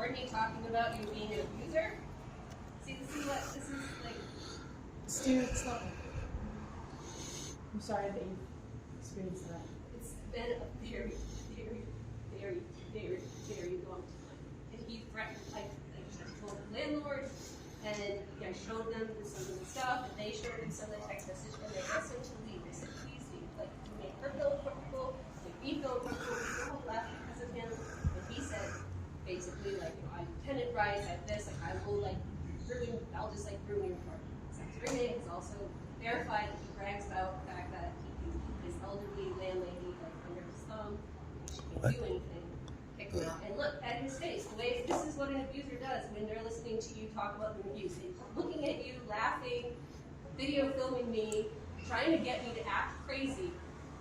record me talking about you being an abuser. See, this is like. Stu, it's not. I'm sorry that you experienced that. It's been a very, very, very, very, very long time. And he threatened, I told the landlord, and I showed them some of the stuff, and they showed him some of the text message, and they asked him to leave. They said, please leave. Like, make her feel comfortable, make me feel comfortable, people left because of him. And he said, basically, like, I'm tenant rights, I have this, like, I will, like, I'll just, like, ruin your apartment. Roommate has also verified that he brags about the fact that he can keep his elderly landlady like under his thumb. She can't do anything. Kick him out. And look at his face. The way this is what an abuser does when they're listening to you talk about the abuse. They're looking at you, laughing, video filming me, trying to get me to act crazy,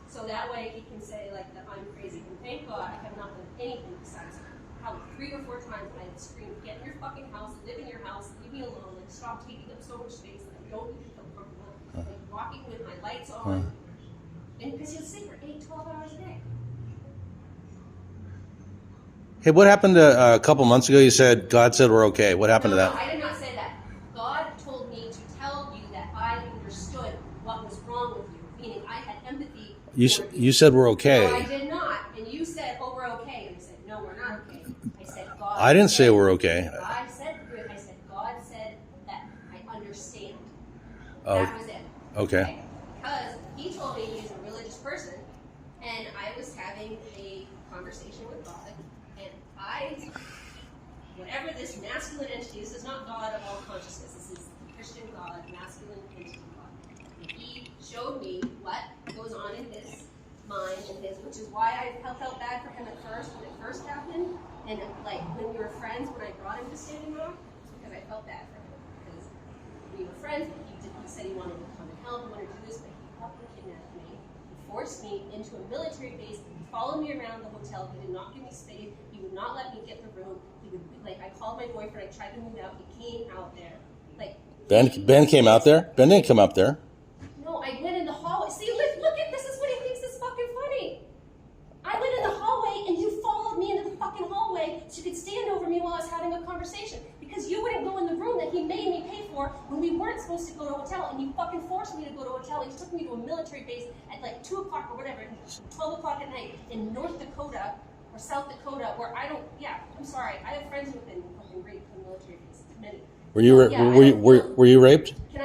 so that way he can say like that I'm crazy. And thank God I have not done anything besides how 3 or 4 times I have screamed, get in your fucking house, live in your house, leave me alone, like stop taking up so much space. Don't even feel comfortable, like walking with my lights on, and because he'll sit for 8-12 hours a day. Hey, what happened to a couple months ago? You said God said we're okay. What happened to that? No, I did not say that. God told me to tell you that I understood what was wrong with you, meaning I had empathy. You said we're okay. No, I did not, and you said, "Oh, we're okay," and I said, "No, we're not okay." I said, "God." I didn't say we're okay. I said, "God said that I understand." Oh, that was it. Okay. Because he told me he's a religious person, and I was having a conversation with God, and whatever this masculine entity, this is not God of all consciousness, this is Christian God, masculine entity God. And he showed me what goes on in his mind and which is why I felt bad for him at first, when it first happened, and like when we were friends, when I brought him to Standing Rock, because I felt bad for him, because we were friends, but he said he wanted to come and help, he wanted to do this, but he fucking kidnapped me. He forced me into a military base, he followed me around the hotel, he did not give me space, he would not let me get the room, he would, like, I called my boyfriend, I tried to move out, he came out there. Like Ben came out there? Ben didn't come up there. No, I went in the hallway. See, look at this is what he thinks is fucking funny. I went in the hallway and you followed me into the fucking hallway so you could stand over me while I was having a conversation. Because you wouldn't go in the room that he made me pay for when we weren't supposed to go to a hotel, and you fucking forced me to go to a hotel. He took me to a military base at like 2 o'clock or whatever, 12 o'clock at night in North Dakota or South Dakota, where I'm sorry, I have friends who've been fucking raped in military bases. Many. Were you raped? Can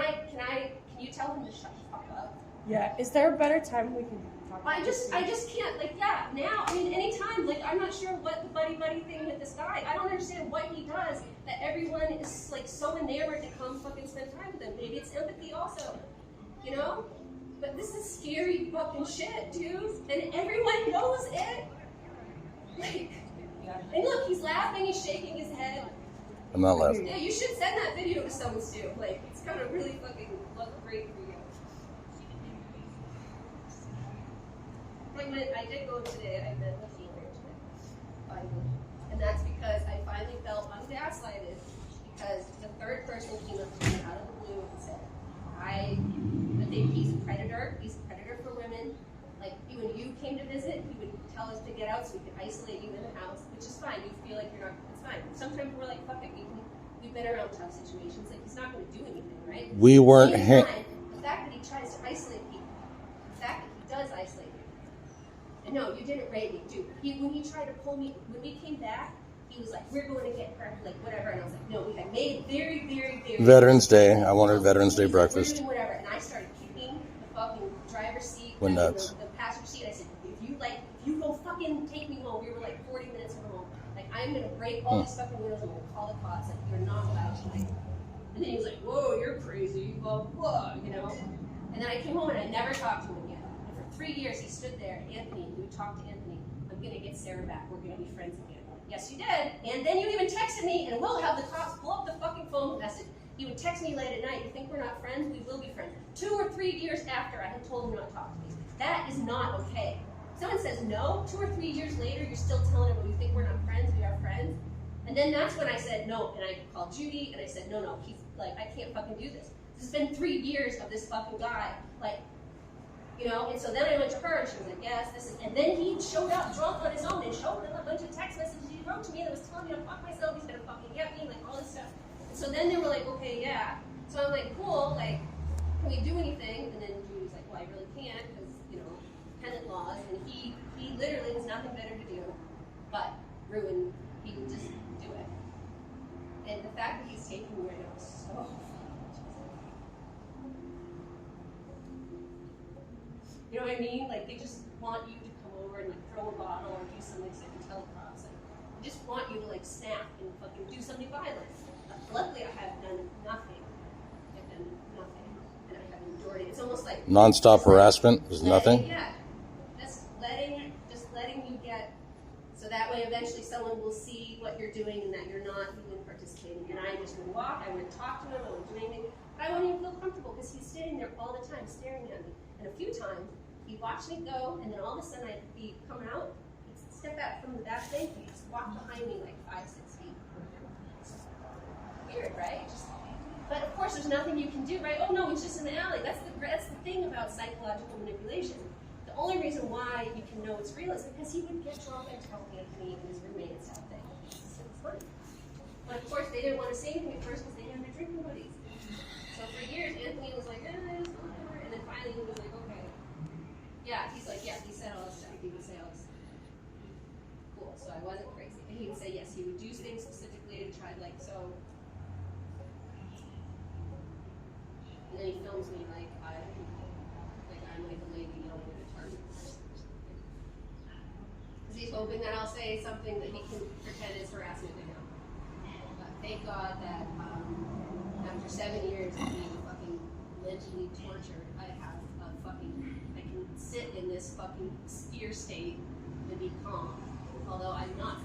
you tell him to shut the fuck up? Yeah, is there a better time we can talk about I just can't, like, now, I mean, anytime, like, I'm not sure what the buddy thing with this guy, I don't understand what he does, that everyone is, like, so enamored to come fucking spend time with him. Maybe it's empathy also, you know? But this is scary fucking shit, dude, and everyone knows it. Like, and look, he's laughing, he's shaking his head. I'm not laughing. Yeah, you should send that video to someone, Stu. Like, it's gonna really fucking look great for you. I did go today, I met with healer today, finally. And that's because I finally felt ungaslighted, because the third person came up to me out of the blue and said, I think he's a predator for women. Like, when you came to visit, he would tell us to get out so we could isolate you in the house, which is fine, you feel like you're not, it's fine. Sometimes we're like, fuck it, we've been around tough situations, like, he's not gonna do anything, right? We weren't the fact that he tries to isolate people, the fact that he does isolate people. And no, you didn't rape me, dude. When he tried to pull me, when we came back, he was like, we're going to get her, like, whatever. And I was like, no, we had made very, very, very... Veterans Day. I wanted Veterans Day breakfast. Like, whatever. And I started kicking the fucking driver's seat, We're nuts. The passenger seat. I said, if you go fucking take me home, we were like 40 minutes from home. Like, I'm going to break all these fucking windows and I'm going to call the cops. Like, you're not allowed to. Like, and then he was like, whoa, you're crazy, blah, blah, you know? And then I came home and I never talked to him again. And for 3 years, he stood there, Anthony, we would talk to Anthony, I'm going to get Sarah back, we're going to be friends again. Yes, you did. And then you even texted me, and we'll have the cops pull up the fucking phone message. He would text me late at night, you think we're not friends? We will be friends. 2 or 3 years after I had told him not to talk to me. That is not okay. Someone says no, 2 or 3 years later, you're still telling him, well, you think we're not friends, we are friends. And then that's when I said no, and I called Judy, and I said, no, he's like, I can't fucking do this. This has been 3 years of this fucking guy, like, you know, and so then I went to her, and she was like, yes, this is, and then he showed up drunk on his own and showed them a bunch of text messages he wrote to me that was telling me to fuck myself, he's gonna fucking get me, like all this stuff. And so then they were like, okay, yeah. So I'm like, cool, like, can we do anything? And then Judy was like, well, I really can't, because, you know, tenant laws, and he literally has nothing better to do but ruin, he would just do it. And the fact that he's taking me right now is so you know what I mean? Like, they just want you to come over and like throw a bottle or do something so you can tell the cops. Like, they just want you to like snap and fucking do something violent. Luckily, I have done nothing. I've done nothing, and I have endured it. It's almost like Non-stop harassment is nothing. Yeah, just letting you get. So that way, eventually, someone will see what you're doing and that you're not even participating. And I just would walk. I wouldn't talk to him. I wouldn't do anything. But I wouldn't even feel comfortable because he's sitting there all the time, staring at me. And a few times, he'd watch me go, and then all of a sudden, he'd come out. He'd step out from that thing. He'd just walk behind me like 5-6 feet. Weird, right? But of course, there's nothing you can do, right? Oh no, it's just in the alley. That's the thing about psychological manipulation. The only reason why you can know it's real is because he would get drunk and tell Anthony and his roommates something. It's funny. But of course, they didn't want to say anything at first because they had their drinking buddies. So for years, Anthony was like, it's whatever. And then finally, he was like, okay. Yeah, he's like, yeah, he said all this stuff. He would say all this stuff. Cool. So I wasn't crazy. And he would say, yes, he would do things specifically to try, like, so. And then he films me like I'm like a lady yelling at a target person or something. Because he's hoping that I'll say something that he can pretend is harassment to him. But thank God that after 7 years of being fucking mentally tortured, I can sit in this fucking fear state and be calm. Although I'm not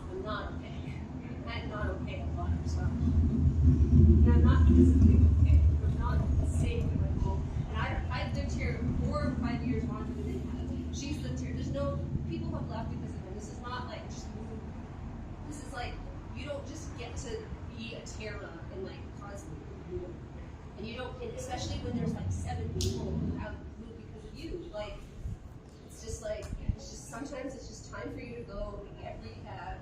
okay. I'm not okay a lot of stuff. And I'm not physically okay. I'm not safe in my home. And I've lived here 4 or 5 years longer than they have. She's lived here. There's no people have left because of them. This is not like just this is like you don't just get to be a terror and like cause people. And you don't, and especially when there's like 7 people who have moved because of you. Like it's just sometimes it's just time for you to go and get rehab,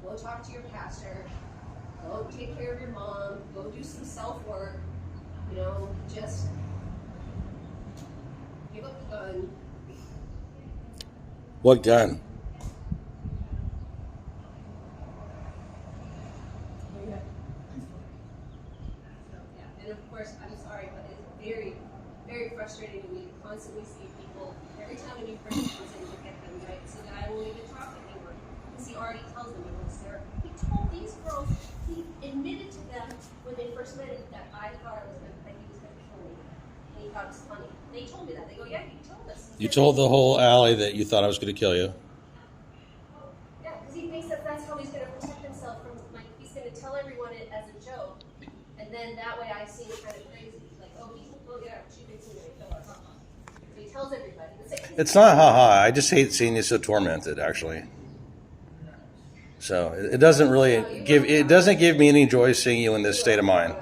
go talk to your pastor, go take care of your mom, go do some self-work, you know, just give up the gun. What gun? So, yeah. And of course, I'm sorry, but it's very, very frustrating to me to constantly see people, every time a new person comes in, look at them, right? So that I won't even talk anymore. Because he already tells them it was there. He told these girls, he admitted to them when they first met him that I thought it was that he was going to kill me. And he thought it was funny. They told me that. They go, yeah, he told us. You told the whole alley that you thought I was going to kill you. Yeah, because he thinks that that's how he's going to protect himself from, like, he's going to tell everyone it as a joke. And then that way I seem kind of crazy. Like, oh, yeah, she thinks he's going to kill her. So he tells everybody. It's not haha. I just hate seeing you so tormented, actually. So it doesn't really give me any joy seeing you in this state of mind.